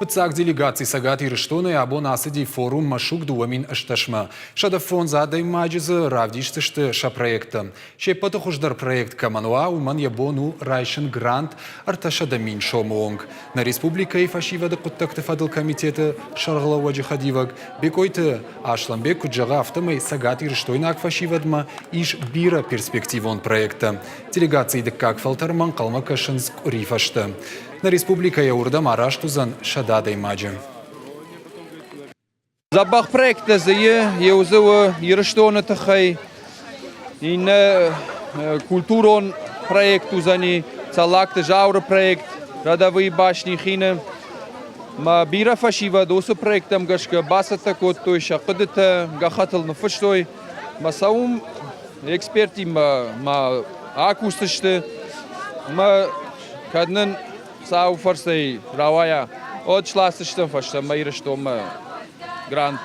Фыццаг делегаци Цæгат Ирыстонæй абон ацыди форум Машук-2018. Шада фон за адæймаджы равдисдзысты ша проекта. Ше хуыздæр проект кәмән уымән ябону райсын грант арташада мин шомонг. На республикæйы фæсивæді куыддәгты фæдыл комитеты сәргъләууәджы хәдивәг. Бекъойты Асланбег куыджаға афтәмәй Цæгат Ирыстойнаг фæсивәдмә иш бирә перспективон проекта. Делегации деккак фалтарман қалма кашынск рифашты. На республикæйы урдам араштузан шада адәймаджы. Забах проекта зәгъы еузыва Ирыстонæй тахай ин культурон проекту зани цалакты жаура проект радовые башни хина ма бирә фæсивæді осы проектам гашка басата коттой шақыдыты гахатыл нұфыштой масаум эксперти ма акустышты ма каднын сау фарсай равая от шласыштым фашта ма Ирыстонæй грант